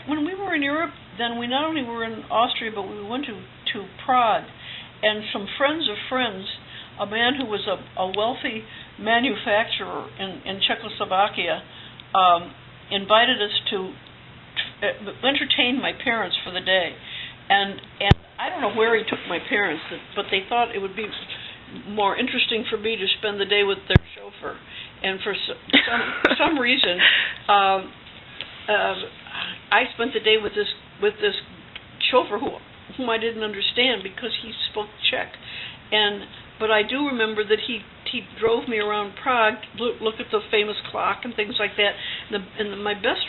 when we were in Europe, then we not only were in Austria, but we went to Prague, and some friends of friends, a man who was a wealthy manufacturer in Czechoslovakia, invited us to entertain my parents for the day, and I don't know where he took my parents, but they thought it would be more interesting for me to spend the day with their chauffeur, and for some reason, I spent the day with this chauffeur whom I didn't understand because he spoke Czech, but I do remember that he drove me around Prague, look at the famous clock and things like that. And my best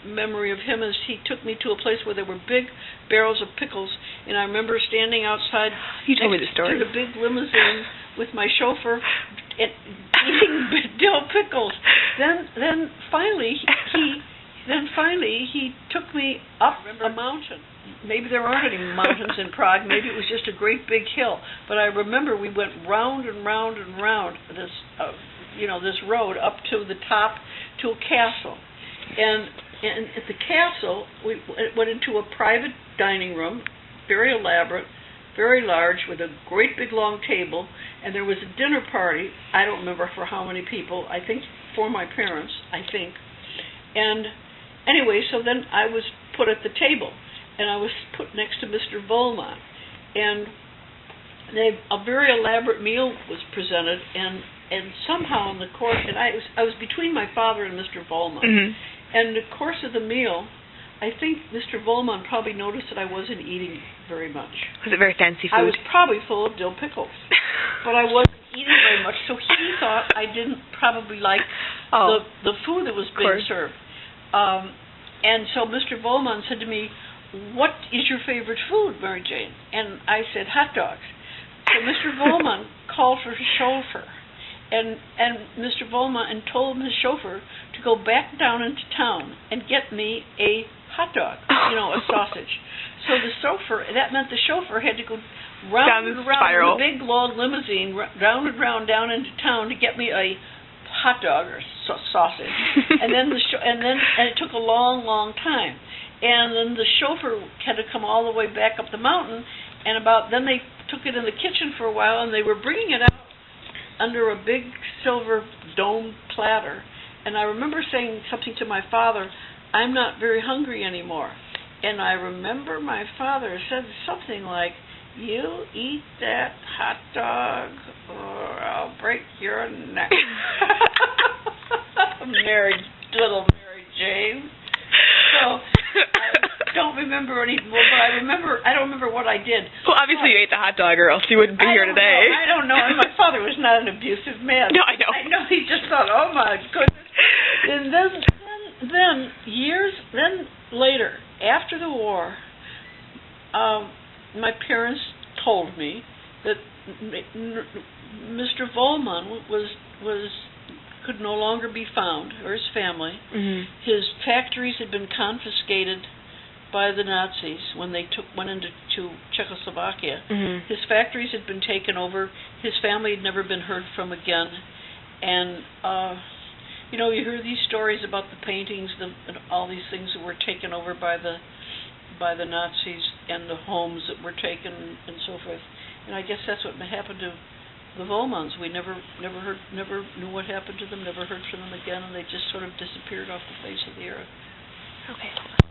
memory of him is he took me to a place where there were big barrels of pickles, and I remember standing outside you told me the story. to the big limousine with my chauffeur eating dill pickles. Then finally he took me up a mountain. Maybe there aren't any mountains in Prague. Maybe it was just a great big hill. But I remember we went round and round and round this, this road up to the top to a castle. And at the castle, we went into a private dining room, very elaborate, very large, with a great big long table. And there was a dinner party. I don't remember for how many people. I think for my parents, I think. And anyway, so then I was put at the table. And I was put next to Mr. Volman, and a very elaborate meal was presented, and somehow in the course, and I was between my father and Mr. Volman, and in the course of the meal, I think Mr. Volman probably noticed that I wasn't eating very much. Was it very fancy food? I was probably full of dill pickles, but I wasn't eating very much, so he thought I didn't probably like the food that was being served. And so Mr. Volman said to me, "What is your favorite food, Mary Jane?" And I said, "Hot dogs." So Mr. Volman called for his chauffeur, and Mr. Volman told his chauffeur to go back down into town and get me a hot dog, a sausage. So the chauffeur, that meant the chauffeur had to go round and around in a big long limousine, round and round down into town to get me a hot dog or sausage, and then it took a long, long time. And then the chauffeur had to come all the way back up the mountain, and then they took it in the kitchen for a while, and they were bringing it out under a big silver dome platter. And I remember saying something to my father, "I'm not very hungry anymore." And I remember my father said something like, "You eat that hot dog, or I'll break your neck." Little Mary Jane. So I don't remember anymore, but I don't remember what I did. Well, obviously you ate the hot dog, or else you wouldn't be here today. I don't know. And my father was not an abusive man. No, I know. I know. He just thought, "Oh my goodness." And then later, after the war, my parents told me that Mr. Volman could no longer be found, or his family. His factories had been confiscated by the Nazis when they went into Czechoslovakia. His factories had been taken over. His family had never been heard from again. And you hear these stories about the paintings and all these things that were taken over by the Nazis, and the homes that were taken and so forth. And I guess that's what happened to the Volmans. We never knew what happened to them, never heard from them again, and they just sort of disappeared off the face of the earth.